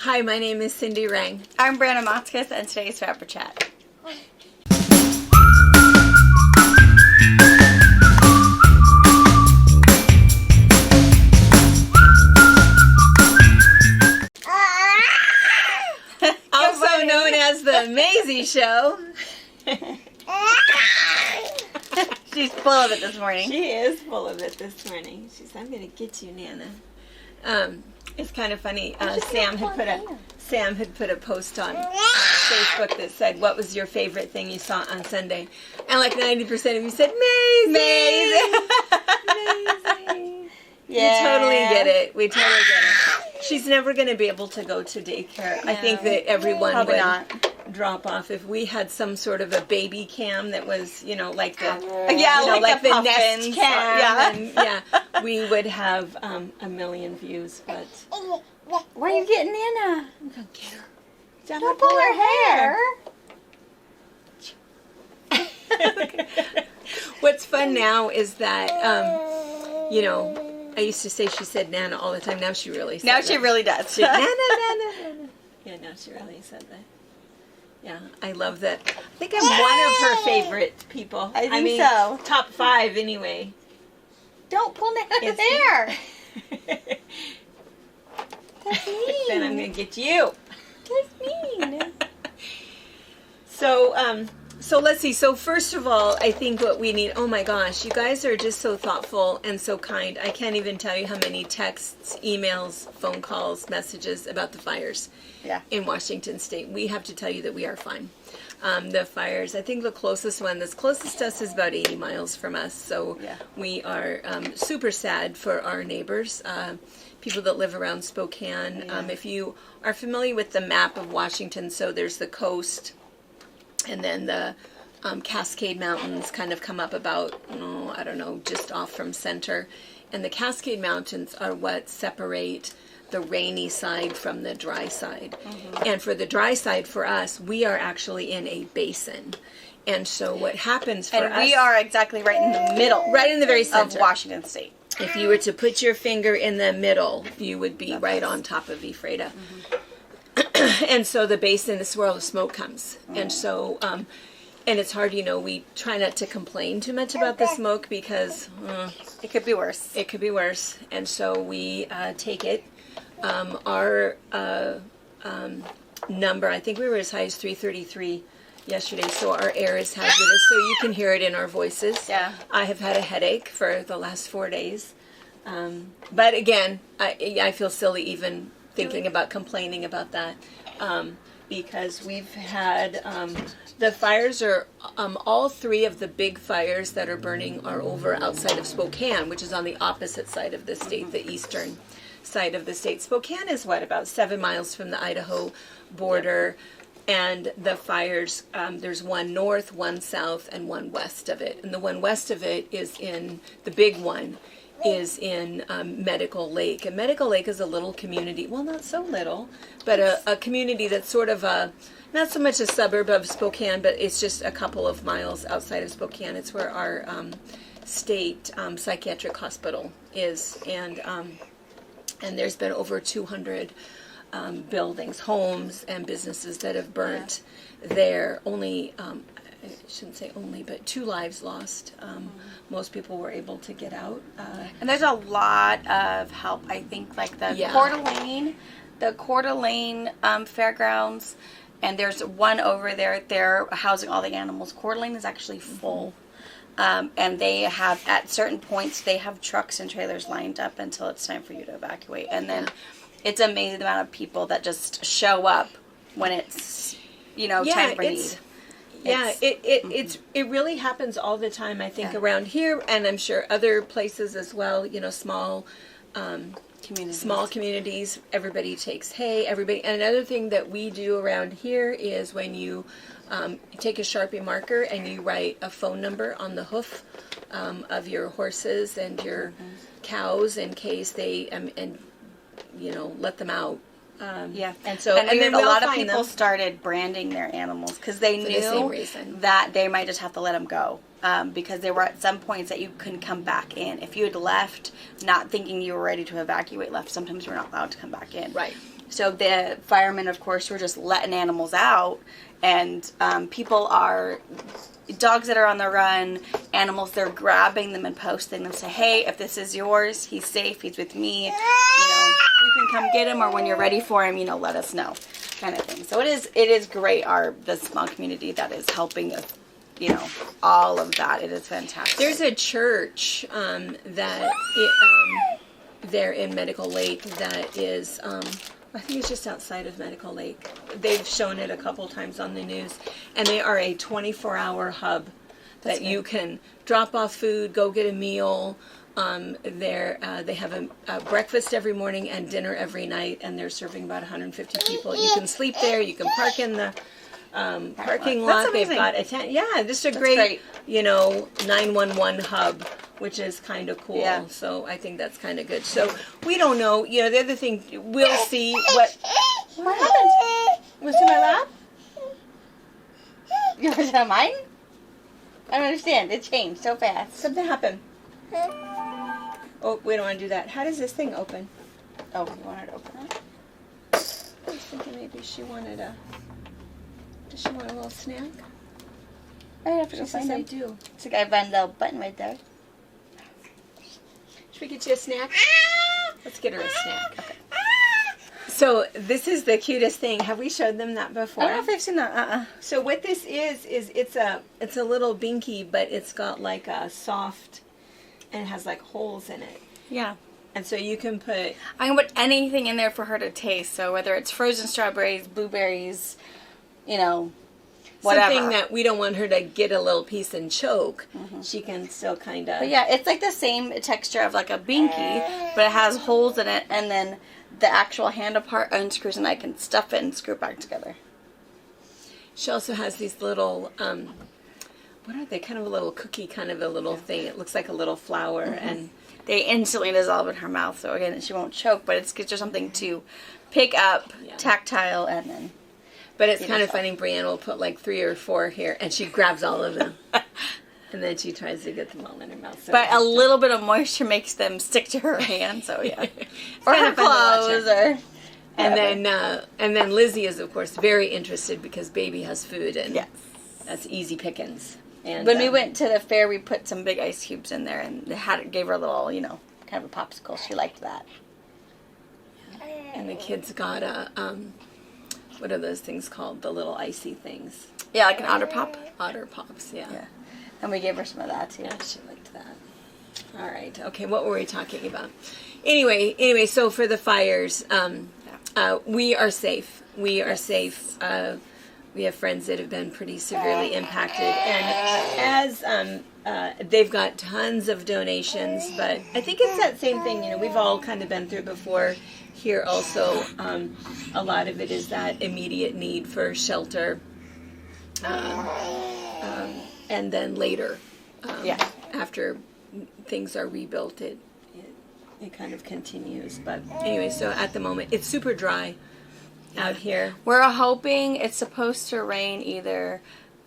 Hi, my name is Cindy Rang. I'm Brandon Motzkus, and today's FabriChat. Also known as the Maisie Show. She's full of it this morning. She is full of it this morning. She's, I'm going to get you, Nana. It's kind of funny. Sam had put a post on Facebook that said, "What was your favorite thing you saw on Sunday?" And like 90% of you said, "Maisie." Maisie. Yeah. We totally get it. We totally get it. She's never going to be able to go to daycare. No. I think that everyone Probably would not. Drop off if we had some sort of a baby cam that was, like the like the Puffins. Nest cam. And, we would have a million views. But where are you getting Nana? I'm gonna get her. Don't pull her hair. What's fun now is that I used to say she said Nana all the time. Now she really says Now she really does. Nana, Nana. Yeah, now she really said that. Yeah, I love that. I think I'm one of her favorite people. I mean, so. Top 5 anyway. Don't pull Nana's hair. That's mean. Then I'm going to get you. That's mean. So let's see. So first of all, I think what we need, oh my gosh, you guys are just so thoughtful and so kind. I can't even tell you how many texts, emails, phone calls, messages about the fires in Washington State. We have to tell you that we are fine. The fires, I think the closest one that's closest to us is about 80 miles from us. So we are super sad for our neighbors, people that live around Spokane. If you are familiar with the map of Washington, so there's the coast, and then the Cascade Mountains kind of come up about, just off from center. And the Cascade Mountains are what separate the rainy side from the dry side. Mm-hmm. And for the dry side, for us, we are actually in a basin. And so what happens for us... And we are exactly right in the middle. Right in the very center. Of Washington State. If you were to put your finger in the middle, you would be right on top of Ephrata. Mm-hmm. And so the basin is where all the smoke comes. And so, and it's hard, we try not to complain too much about the smoke because... it could be worse. It could be worse. And so we take it. Our number, I think we were as high as 333 yesterday, so our air is hazardous, so you can hear it in our voices. Yeah. I have had a headache for the last 4 days. But again, I feel silly even thinking about complaining about that, because we've had, the fires are, all 3 of the big fires that are burning are over outside of Spokane, which is on the opposite side of the state, the eastern side of the state. Spokane is about 7 miles from the Idaho border, and the fires, there's one north, one south, and one west of it. And the one west of it is the big one is in Medical Lake. And Medical Lake is a little community, well, not so little, but a community that's sort of not so much a suburb of Spokane, but it's just a couple of miles outside of Spokane. It's where our state psychiatric hospital is, and there's been over 200 buildings, homes, and businesses that have burnt there. Only, I shouldn't say only, but 2 lives lost. Most people were able to get out. And there's a lot of help, I think, like the Coeur d'Alene Fairgrounds, and there's one over there. They're housing all the animals. Coeur d'Alene is actually full. And they have, at certain points, they have trucks and trailers lined up until it's time for you to evacuate. And then it's amazing the amount of people that just show up when it's, time for need. It really happens all the time, I think, around here, and I'm sure other places as well, small communities. Everybody takes hay, and another thing that we do around here is when you take a Sharpie marker and you write a phone number on the hoof of your horses and your cows in case they let them out. And then a lot of people started branding their animals because they knew that they might just have to let them go. Because there were at some points that you couldn't come back in. If you had left, not thinking you were ready to evacuate, sometimes you're not allowed to come back in. Right. So the firemen, of course, were just letting animals out, and dogs that are on the run, animals, they're grabbing them and posting them, say, hey, if this is yours, he's safe, he's with me, you can come get him, or when you're ready for him, let us know, kind of thing. So it is great, the small community that is helping us, all of that. It is fantastic. There's a church there in Medical Lake that is, I think it's just outside of Medical Lake. They've shown it a couple times on the news, and they are a 24-hour hub that you can drop off food, go get a meal. They have a breakfast every morning and dinner every night, and they're serving about 150 people. You can sleep there. You can park in the parking lot. They've got a tent. Yeah, just a great 911 hub, which is kind of cool. Yeah. So I think that's kind of good. So we don't know. The other thing, we'll see what happened. Was it my lap? Was it mine? I don't understand. It changed so fast. Something happened. Oh, we don't want to do that. How does this thing open? Oh, you want her to open it? I was thinking maybe she wanted does she want a little snack? I have to go She find says I him. do. It's like I found a little button right there. Should we get you a snack? Let's get her a snack. Okay. So this is the cutest thing. Have we showed them that before? I don't know if they've seen that. So what this is it's a little binky, but it's got like a soft, and it has like holes in it. Yeah. And so you can put... I can put anything in there for her to taste. So whether it's frozen strawberries, blueberries, whatever. Something that we don't want her to get a little piece and choke. Mm-hmm. She can still kind of... But yeah, it's like the same texture of like a binky, but it has holes in it, and then the actual handle part unscrews, and I can stuff it and screw it back together. She also has these little... what are they? Kind of a little cookie, kind of a little thing. It looks like a little flower, and... They instantly dissolve in her mouth, so again, she won't choke, but it's just something to pick up, tactile, and then... But it's kind of funny, Brianna will put like 3 or 4 here, and she grabs all of them. And then she tries to get them all in her mouth. So but a little bit of moisture makes them stick to her hand, so yeah. Or her clothes, or... And then Lizzie is, of course, very interested because baby has food, and that's easy pickings. And when we went to the fair, we put some big ice cubes in there, and gave her a little, kind of a popsicle. She liked that. And the kids got what are those things called? The little icy things. Yeah, like an Otter Pop. Otter Pops, yeah. And we gave her some of that too. Yeah, she liked that. All right. Okay, what were we talking about? Anyway, so for the fires, we are safe. We are safe. We have friends that have been pretty severely impacted, and as they've got tons of donations, but I think it's that same thing. We've all kind of been through before. Here also, a lot of it is that immediate need for shelter, and then later, after things are rebuilt, it kind of continues. But anyway, so at the moment, it's super dry out here. We're hoping it's supposed to rain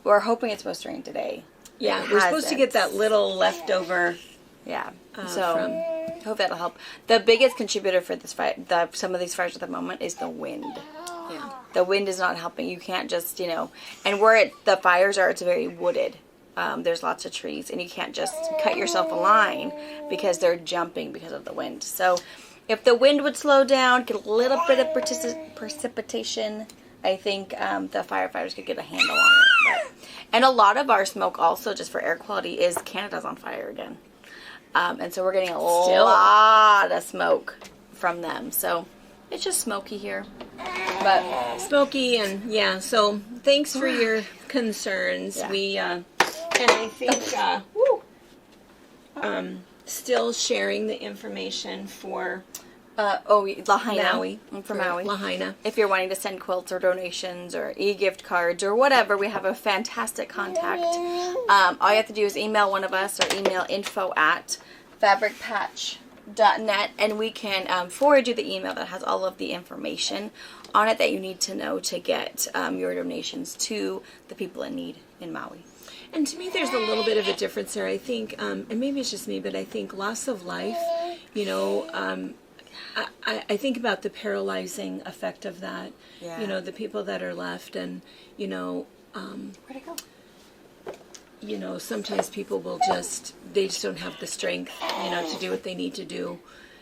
we're hoping it's supposed to rain today. Yeah, we're supposed to get that little leftover. Yeah, hope that'll help. The biggest contributor for this some of these fires at the moment is the wind. Yeah, the wind is not helping. You can't just and where the fires are, it's very wooded. There's lots of trees, and you can't just cut yourself a line because they're jumping because of the wind. So if the wind would slow down, get a little bit of precipitation, I think the firefighters could get a handle on it. And a lot of our smoke also, just for air quality, is Canada's on fire again. And so we're getting a lot of smoke from them. So it's just smoky here. But smoky, and so thanks for your concerns. Yeah. We, and I think, still sharing the information for Lahaina. Maui. For Maui. Lahaina. If you're wanting to send quilts or donations or e-gift cards or whatever, we have a fantastic contact. All you have to do is email one of us or email info@fabricpatch.net, and we can forward you the email that has all of the information on it that you need to know to get your donations to the people in need in Maui. And to me, there's a little bit of a difference there. I think, and maybe it's just me, but I think loss of life, I think about the paralyzing effect of that. Yeah. You know, the people that are left, and you know, Where'd it go? you know, sometimes people will they just don't have the strength, you know, to do what they need to do.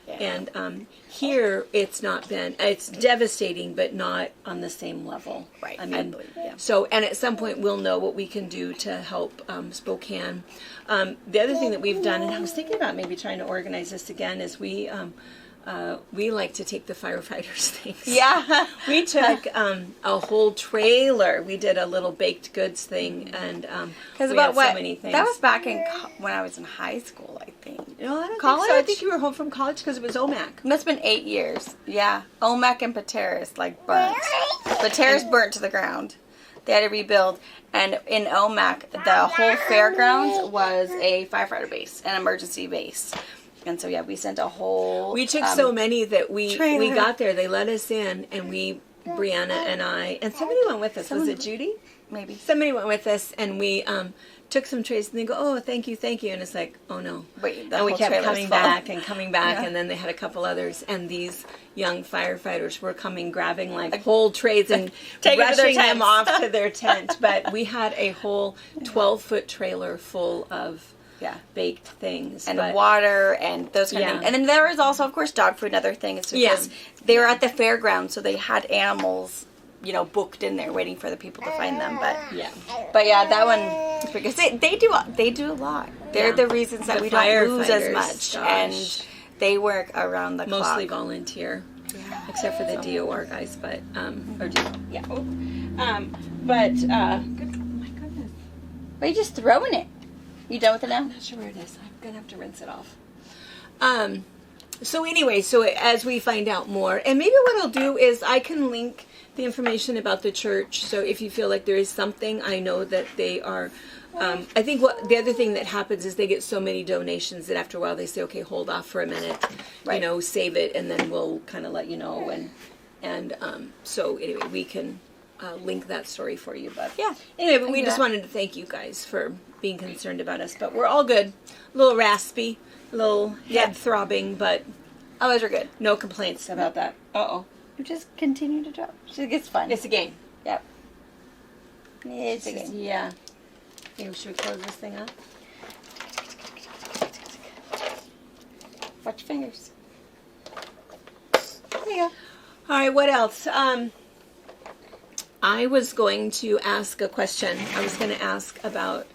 Yeah. And here it's devastating, but not on the same level. Right. I mean, I believe, yeah. so, and at some point we'll know what we can do to help Spokane. The other thing that we've done, and I was thinking about maybe trying to organize this again, is we like to take the firefighters things. Yeah. We took a whole trailer. We did a little baked goods thing, and we had so many things. That was back when I was in high school, I think. No, I don't college. think so. I think you were home from college because it was OMAC. Must have been 8 years. Yeah, OMAC and Pateris burnt. Pateris burnt to the ground. They had to rebuild, and in OMAC, the whole fairgrounds was a firefighter base, an emergency base. And so, yeah, we sent a whole... We took so many that we trailer. got there. They let us in, and Brianna and I, and somebody went with us. Was it Judy? Maybe. Somebody went with us, and we took some trays, and they go, oh, thank you. And it's like, oh, no. Wait, and we kept coming back, Yeah. and then they had a couple others, and these young firefighters were coming, grabbing, like, whole trays and rushing them off to their tent. But we had a whole 12-foot trailer full of baked things. And water and those kind of things. And then there was also, of course, dog food. Another thing is because they were at the fairground, so they had animals, you know, booked in there waiting for the people to find them. But yeah, that one, because they do a lot. They're the reasons that we don't lose as much. Gosh. And they work around the clock. Mostly volunteer. Yeah. Except for the DOR guys, but, or DOR, yeah. My goodness. But you're just throwing it. You done with it now? I'm not sure where it is. I'm going to have to rinse it off. So anyway, so as we find out more, and maybe what I'll do is I can link the information about the church. So if you feel like there is something, I know that they are, I think the other thing that happens is they get so many donations that after a while they say, okay, hold off for a minute, you know, save it, and then we'll kind of let you know. And so anyway, we can link that story for you. But anyway, but we just wanted to thank you guys for being concerned about us, but we're all good. A little raspy, a little head throbbing, but those are good. No complaints about that. You just continue to drop. It's fun. It's a game. Yep. It's a game. Yeah. Maybe should we close this thing up? Watch your fingers. There you go. All right. What else? I was going to ask a question. I was going to ask about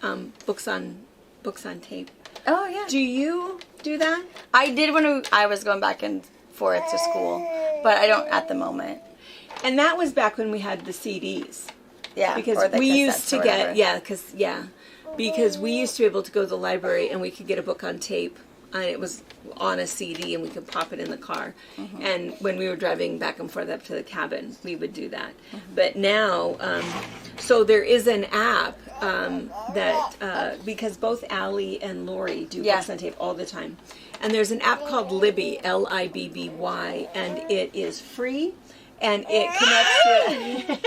books on tape. Oh yeah. Do you do that? I did when I was going back and forth to school, but I don't at the moment. And that was back when we had the CDs. Yeah. Because we used to get because we used to be able to go to the library and we could get a book on tape. And it was on a CD, and we could pop it in the car. Mm-hmm. And when we were driving back and forth up to the cabin, we would do that. Mm-hmm. But now, so there is an app that, because both Allie and Lori do books on tape all the time. And there's an app called Libby, Libby, and it is free, and it connects to...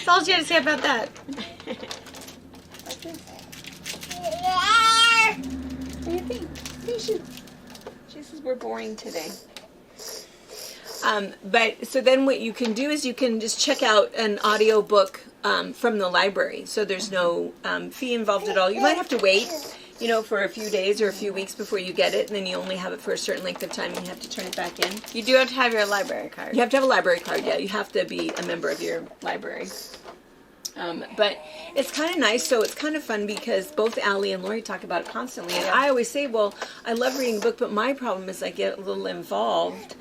That's all she had to say about that. What do you think? She says we're boring today. But so then what you can do is you can just check out an audio book from the library. So there's no fee involved at all. You might have to wait, you know, for a few days or a few weeks before you get it, and then you only have it for a certain length of time, and you have to turn it back in. You do have to have your library card. You have to have a library card, yeah. You have to be a member of your library. But it's kind of nice, so it's kind of fun because both Allie and Lori talk about it constantly. And I always say, well, I love reading a book, but my problem is I get a little involved,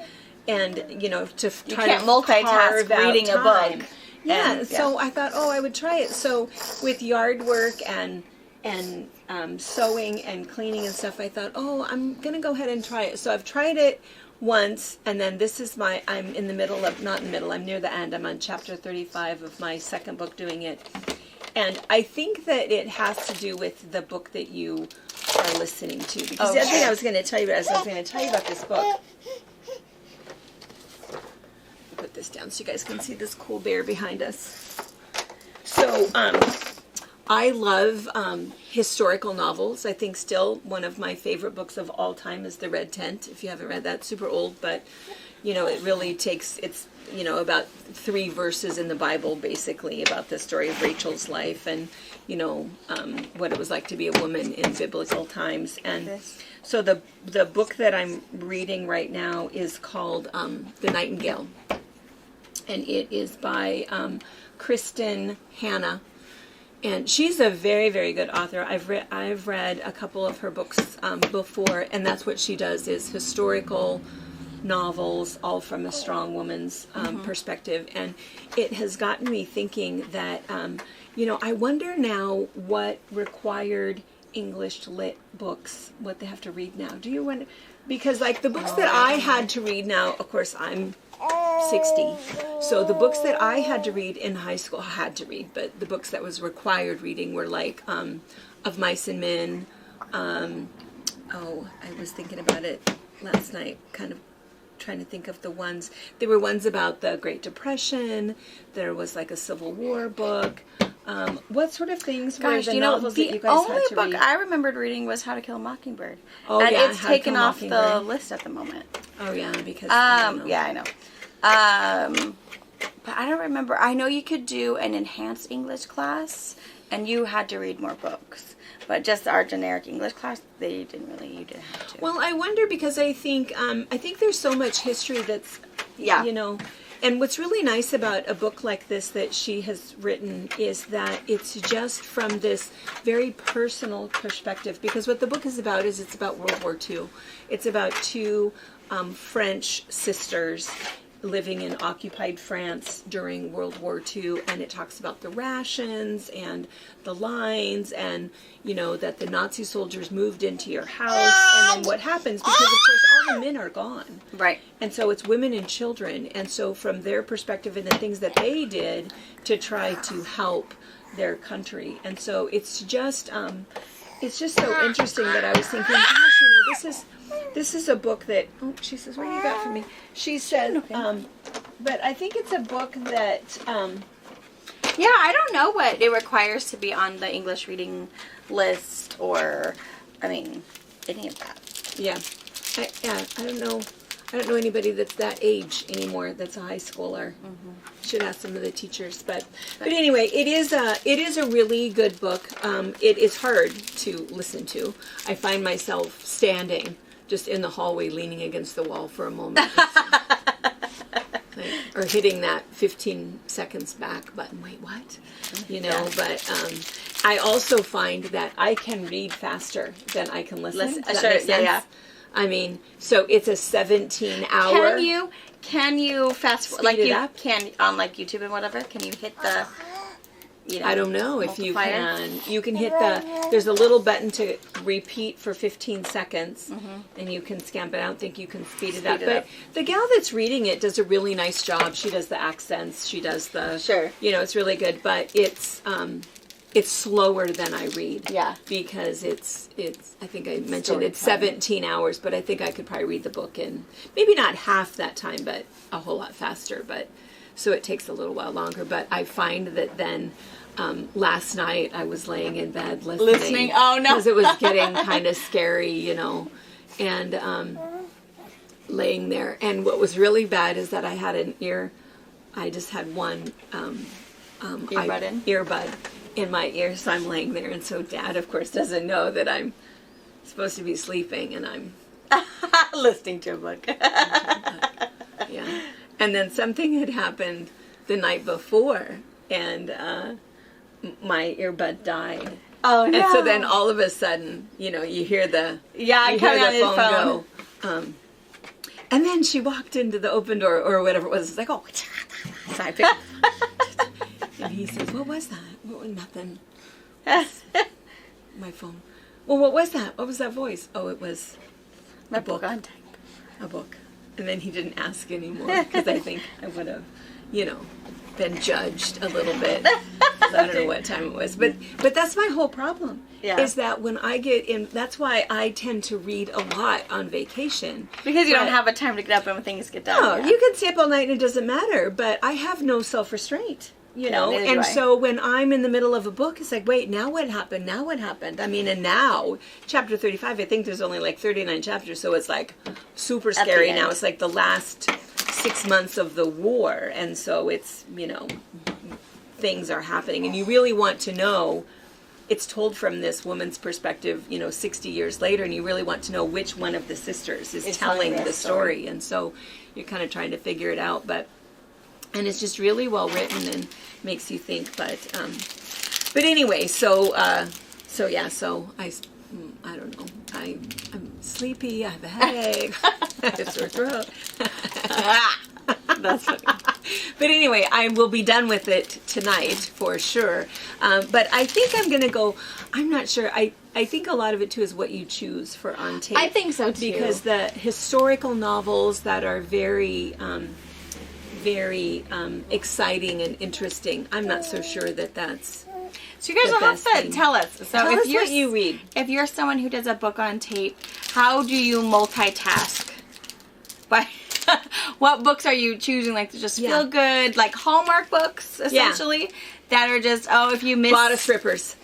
and, you know, to try to multitask reading a book. Yeah, so I thought, I would try it. So with yard work and sewing and cleaning and stuff, I thought, I'm going to go ahead and try it. So I've tried it once, and then this is I'm in the middle of, not in the middle, I'm near the end. I'm on chapter 35 of my second book doing it. And I think that it has to do with the book that you are listening to. Because the other thing I was going to tell you about this book. Put this down so you guys can see this cool bear behind us. So So, I love historical novels. I think still one of my favorite books of all time is The Red Tent. If you haven't read that, super old, but it really takes, it's about 3 verses in the Bible basically about the story of Rachel's life and what it was like to be a woman in biblical times. And so the book that I'm reading right now is called The Nightingale, and it is by Kristen Hanna. And she's a very, very good author. I've read a couple of her books before, and that's what she does, is historical novels, all from a strong woman's perspective. And it has gotten me thinking that, I wonder now what required English lit books, what they have to read now. Do you wonder? Because like the books that I had to read now, of course, I'm 60. So the books that I had to read in high school, but the books that was required reading were like Of Mice and Men. I was thinking about it last night, kind of trying to think of the ones. There were ones about the Great Depression. There was like a Civil War book. What sort of things were the novels that you guys had to read? The only book I remembered reading was How to Kill a Mockingbird. Oh, and yeah, it's taken off the list at the moment. Oh, yeah, because... yeah, I know. But I don't remember. I know you could do an enhanced English class, and you had to read more books. But just our generic English class, you didn't have to. Well, I wonder because I think there's so much history that's, and what's really nice about a book like this that she has written is that it's just from this very personal perspective. Because what the book is about is it's about World War II. It's about 2 French sisters living in occupied France during World War II, and it talks about the rations and the lines and, that the Nazi soldiers moved into your house, and then what happens, because of course all the men are gone. Right. And so it's women and children, and so from their perspective and the things that they did to try to help their country. And so it's just so interesting that I was thinking, gosh, this is a book that, she says, what do you got for me? She said, but I think it's a book that, I don't know what it requires to be on the English reading list or, any of that. Yeah. I don't know. I don't know anybody that's that age anymore that's a high schooler. Should ask some of the teachers. But anyway, it is a really good book. It is hard to listen to. I find myself standing just in the hallway leaning against the wall for a moment. Or hitting that 15 seconds back button. Wait, what? But I also find that I can read faster than I can listen. Does that make sense? Yeah. So it's a 17-hour. Can you fast forward, like you can on like YouTube and whatever? Can you hit the I don't know if you can. You can hit there's a little button to repeat for 15 seconds, and you can scamp it. I don't think you can speed it up. But the gal that's reading it does a really nice job. She does the accents. She does the... Sure. It's really good. But it's slower than I read. Yeah. Because it's I think I mentioned it's 17 hours, but I think I could probably read the book in maybe not half that time, but a whole lot faster. But so it takes a little while longer. But I find that then last night I was laying in bed listening. Oh, no. Because it was getting kind of scary, and laying there. And what was really bad is that I had I just had one earbud in my ear, so I'm laying there, and so Dad, of course, doesn't know that I'm supposed to be sleeping, and I'm listening to a book. Yeah. And then something had happened the night before, and my earbud died. Oh, no. And so then all of a sudden, you hear the phone go. And then she walked into the open door, or whatever it was. It's like, oh, so I picked and he says, what was that? Nothing. My phone. Well, what was that? What was that voice? Oh, it was a book on tape. A book. And then he didn't ask anymore, because I think I would have, been judged a little bit. I don't know what time it was. But that's my whole problem. Yeah. Is that when I get in, that's why I tend to read a lot on vacation. Because you don't have a time to get up and when things get done. No, you can stay up all night and it doesn't matter, but I have no self-restraint. You know, neither do and I. so when I'm in the middle of a book, it's like, wait, now what happened? Now what happened? I mean, and now, chapter 35, I think there's only like 39 chapters, so it's like super scary now. It's like the last 6 months of the war, and so it's, you know, things are happening, and you really want to know. It's told from this woman's perspective, you know, 60 years later, and you really want to know which one of the sisters is telling the story, and so you're kind of trying to figure it out, and it's just really well written and makes you think. But anyway, so I don't know. I'm sleepy. I have a headache. I have a sore throat. That's funny. But anyway, I will be done with it tonight for sure. But I think I'm going to go. I'm not sure. I think a lot of it too is what you choose for on tape. I think so too. Because the historical novels that are very exciting and interesting, I'm not so sure that that's. So you guys will have to tell us. So tell us what you read. If you're someone who does a book on tape, how do you multitask? What books are you choosing? Like to just feel good, like Hallmark books, essentially, that are just if you miss a lot of strippers.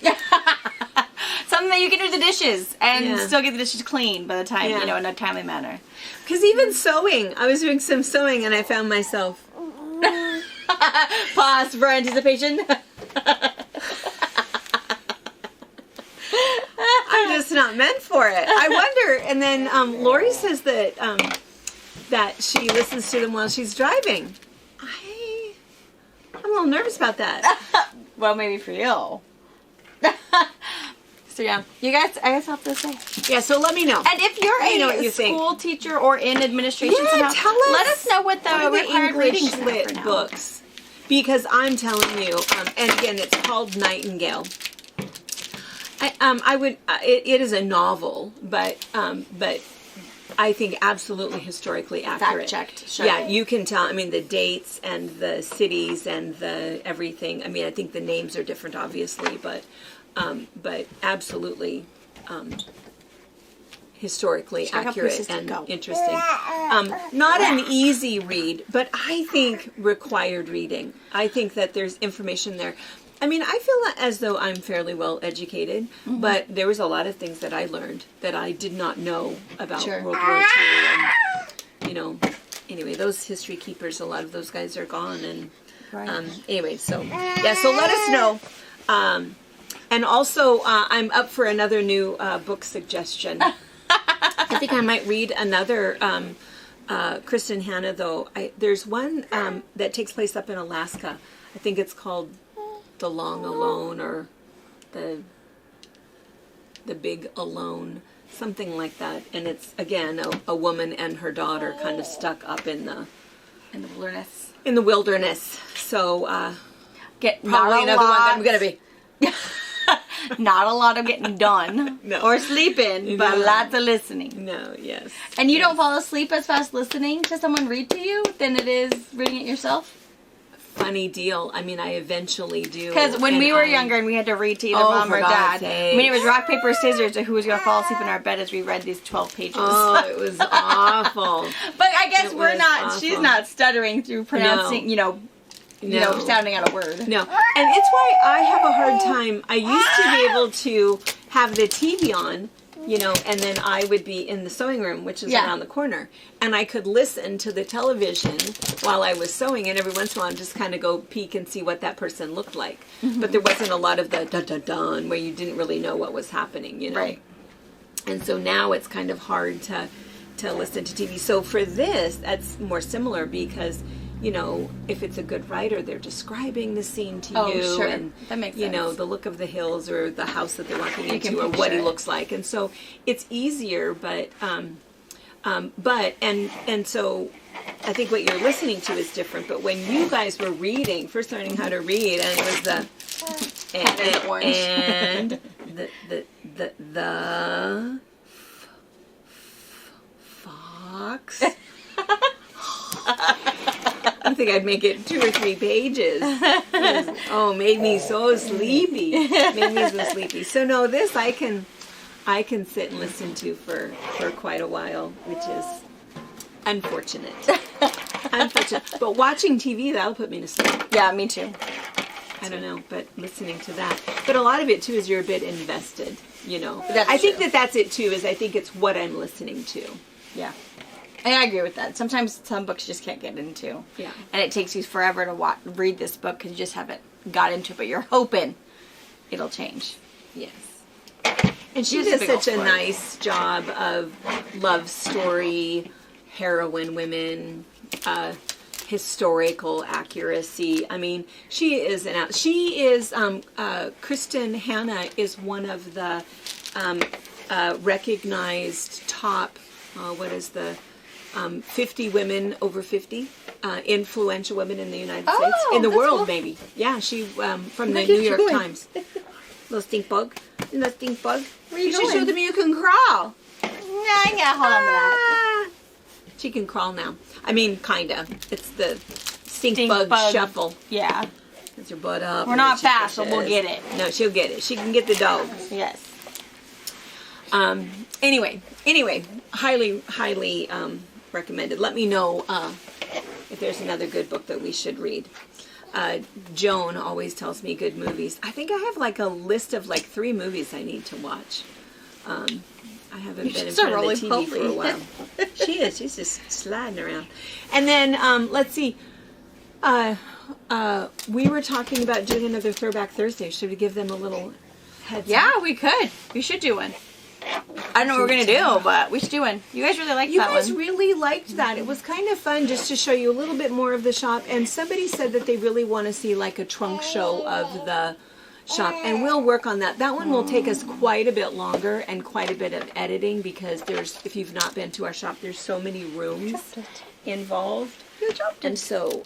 Something that you can do the dishes and still get the dishes clean by the time in a timely manner. Because even sewing, I was doing some sewing and I found myself. Pause for anticipation. I'm just not meant for it. I wonder. And then Lori says that that she listens to them while she's driving. I'm a little nervous about that. Well, maybe for you. So yeah, you guys, I guess I'll have to say. Yeah, so let me know. And if you're a school teacher or in administration somehow, tell us. Let us know what the required English readings lit are now. books. Because I'm telling you, and again, it's called Nightingale. It is a novel, but I think absolutely historically accurate. Fact-checked, sure. Yeah, you can tell. I mean, the dates and the cities and the everything. I mean, I think the names are different, obviously, but absolutely historically accurate and interesting. Not an easy read, but I think required reading. I think that there's information there. I mean, I feel as though I'm fairly well educated, but there was a lot of things that I learned that I did not know about World War II. And, anyway, those history keepers, a lot of those guys are gone. And anyway, so let us know. And also, I'm up for another new book suggestion. I think I might read another Kristen Hanna, though. There's one that takes place up in Alaska. I think it's called The Long Alone or the Big Alone, something like that. And it's, again, a woman and her daughter kind of stuck up in the wilderness. In the wilderness. So, probably another one that I'm going to be. Not a lot of getting done or sleeping, but lots of listening. No, yes. And you don't fall asleep as fast listening to someone read to you than it is reading it yourself? Funny deal. I mean, I eventually do. Because when we were younger and we had to read to either mom or dad, I mean, it was rock, paper, scissors to who was going to fall asleep in our bed as we read these 12 pages. Oh, it was awful. But I guess she's not stuttering through pronouncing, sounding out a word. No. And it's why I have a hard time. I used to be able to have the TV on, and then I would be in the sewing room, which is around the corner. And I could listen to the television while I was sewing, and every once in a while I'd just kind of go peek and see what that person looked like. Mm-hmm. But there wasn't a lot of the dun-dun-dun where you didn't really know what was happening, Right. And so now it's kind of hard to listen to TV. So for this, that's more similar because if it's a good writer, they're describing the scene to you. Sure. And, that makes sense. The look of the hills or the house that they're walking into or what he looks like. And so it's easier, but so I think what you're listening to is different. But when you guys were reading, first learning how to read, and it was the fox. I think I'd make it 2 or 3 pages. Made me so sleepy. So no, this I can sit and listen to for quite a while, which is unfortunate. But watching TV, that'll put me to sleep. Yeah, me too. I don't know, but listening to that. But a lot of it, too, is you're a bit invested, you know. That's I think true. that's it, too, is I think it's what I'm listening to. Yeah. And I agree with that. Sometimes some books you just can't get into. Yeah. And it takes you forever to read this book because you just haven't got into it, but you're hoping it'll change. Yes. And she She's a does big such a old nice job of love story, heroine women, historical accuracy. I mean, Kristen Hanna is one of the recognized top, 50 women over 50, influential women in the United States, in the world, maybe. Yeah, she, from the New York Times. Little stink bug. Little stink bug. Where you should going? show them you can crawl. Nah, I gotta hold on to that. She can crawl now. I mean, kinda. It's the stink Bug. bug shuffle. Yeah. Gets her butt up. We're and not then she fast, but we'll pushes. get it. No, she'll get it. She can get the dogs. Yes. Anyway, highly recommended. Let me know if there's another good book that we should read. Joan always tells me good movies. I think I have like a list of like 3 movies I need to watch. I haven't been in front of the TV for a while. She is. She's just sliding around. And then let's see. We were talking about doing another Throwback Thursday. Should we give them a little heads up? Yeah, we could. We should do one. I don't know what we're going to do, but we should do one. You guys really liked that one. You guys really liked that. It was kind of fun just to show you a little bit more of the shop. And somebody said that they really want to see like a trunk show of the shop. And we'll work on that. That one will take us quite a bit longer and quite a bit of editing because if you've not been to our shop, there's so many rooms involved. You dropped it. And so,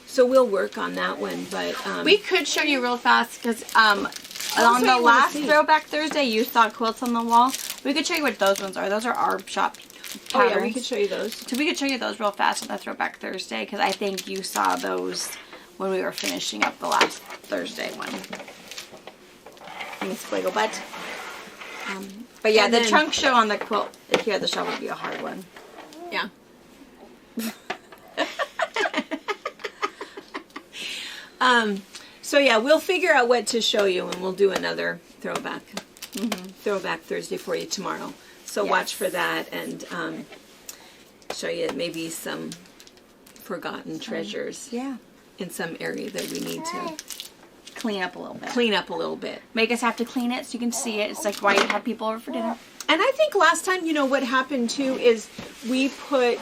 so we'll work on that one. But we could show you real fast because on what the you wanna last see. Throwback Thursday, you saw quilts on the wall. We could show you what those ones are. Those are our shop patterns. oh yeah, we could show you those. So we could show you those real fast on the Throwback Thursday because I think you saw those when we were finishing up the last Thursday one. Miss Squiggle Butt. But yeah, And the then- trunk show on the quilt here at the shop would be a hard one. Yeah. So yeah, we'll figure out what to show you, and we'll do another Throwback Thursday for you tomorrow. So Yes. watch for that, and show you maybe some forgotten treasures Yeah. in some area that we need to Clean up a little bit. clean up a little bit. Make us have to clean it so you can see it. It's like why you have people over for dinner. And I think last time, you know, what happened too is we put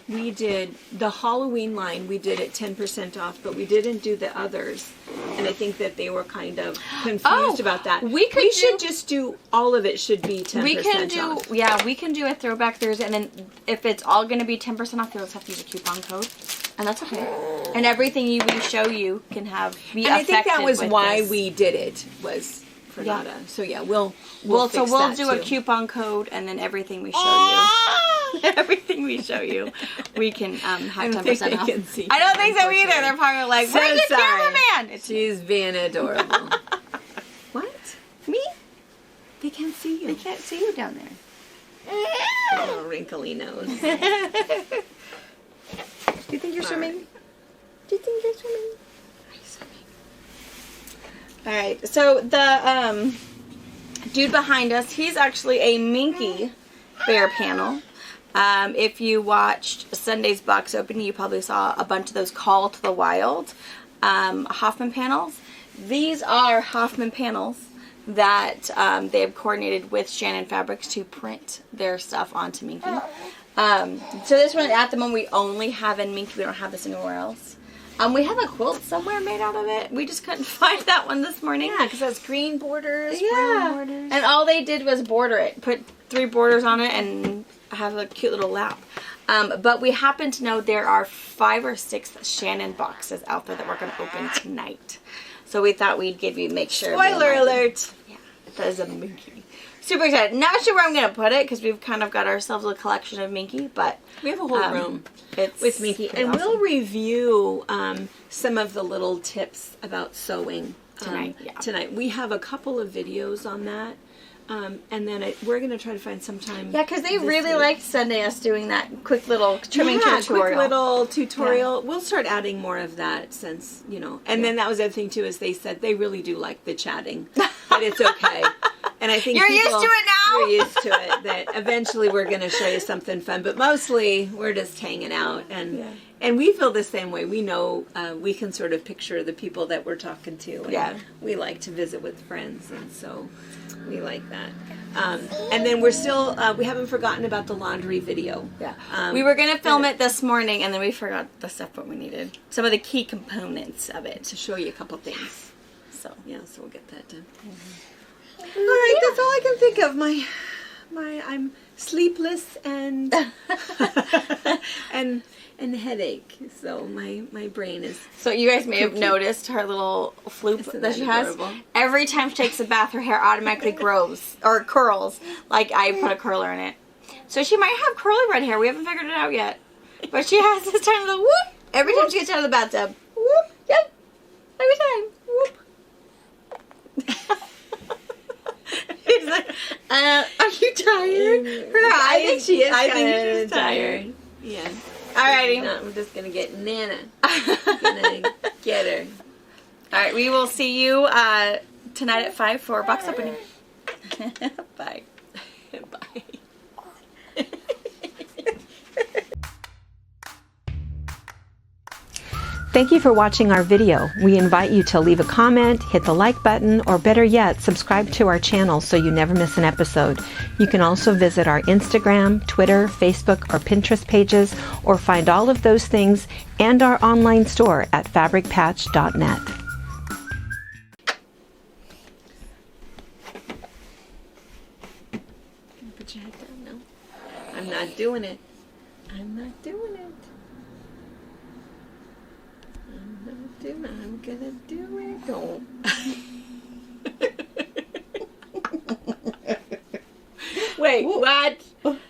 we did the Halloween line, we did it 10% off, but we didn't do the others. And I think that they were kind of confused about that. we should just do, all of it should be 10% We can do, off. yeah, we can do a Throwback Thursday, and then if it's all going to be 10% off, you'll just have to use a coupon code, and that's okay. And everything we show you can be And I think that affected was with why this. we did it, was for Yeah. Nada. So yeah, we'll We'll fix do that a too. coupon code, and then everything we show you, everything we show you, we can have I don't 10% think off. they can see, I don't think so either. unfortunately. They're probably like, So "Where's the sorry. cameraman?" It's She's being adorable. What? me. They can't see you. They can't see you down there. Oh, wrinkly nose. Do you think you're swimming? Do you think you're swimming? All right. So the dude behind us, he's actually a Minky Bear panel. If you watched Sunday's box opening, you probably saw a bunch of those Call to the Wild Hoffman panels. These are Hoffman panels that they have coordinated with Shannon Fabrics to print their stuff onto Minky. So this one, at the moment, we only have in Minky. We don't have this anywhere else. We have a quilt somewhere made out of it. We just couldn't find that one this morning. Yeah, because that's green borders, Yeah. brown borders. And all they did was border it. Put 3 borders on it and have a cute little lap. But we happen to know there are 5 or 6 Shannon boxes out there that we're going to open tonight. So we thought we'd make sure. Spoiler alert! Yeah, that is a Minky. Super excited. Not sure where I'm going to put it because we've kind of got ourselves a collection of Minky, but We have a whole room it's with Minky. pretty And awesome. we'll review some of the little tips about sewing Tonight, yeah. Tonight. We have a couple of videos on that. And then we're going to try to find some time. Yeah, because they really liked sending us doing that quick little trimming tutorial. Quick little tutorial. Yeah. We'll start adding more of that since, And then that was the other thing, too, is they said they really do like the chatting. But it's okay. And I think you're used to it now? You're used to it. That eventually we're going to show you something fun. But mostly we're just hanging out. And we feel the same way. We know we can sort of picture the people that we're talking to. And we like to visit with friends. And so we like that. And then we're still, we haven't forgotten about the laundry video. Yeah. We were going to film it this morning, and then we forgot the stuff what we needed. Some of the key components of it. To show you a couple things. So we'll get that done. All right, that's all I can think of. I'm sleepless and and headache. So my brain is. So you guys may have noticed her little floop that she has. Every time she takes a bath, her hair automatically grows or curls. Like I put a curler in it. So she might have curly red hair. We haven't figured it out yet. But she has this tiny little whoop every time she gets out of the bathtub. Whoop. Yep. Every time. Whoop. He's like, are you tired? I think she is. I think she's tired. Yeah. Alrighty. No, we're just gonna get Nana. Gonna get her. All right. We will see you tonight at 5 for box opening. Bye. Bye. Thank you for watching our video. We invite you to leave a comment, hit the like button, or better yet, subscribe to our channel so you never miss an episode. You can also visit our Instagram, Twitter, Facebook, or Pinterest pages, or find all of those things and our online store at FabricPatch.net. Put your head down now. I'm not doing it. I'm not doing it. I'm gonna do it. Don't. Wait, what? I'm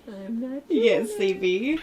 not doing it. Yes, CB.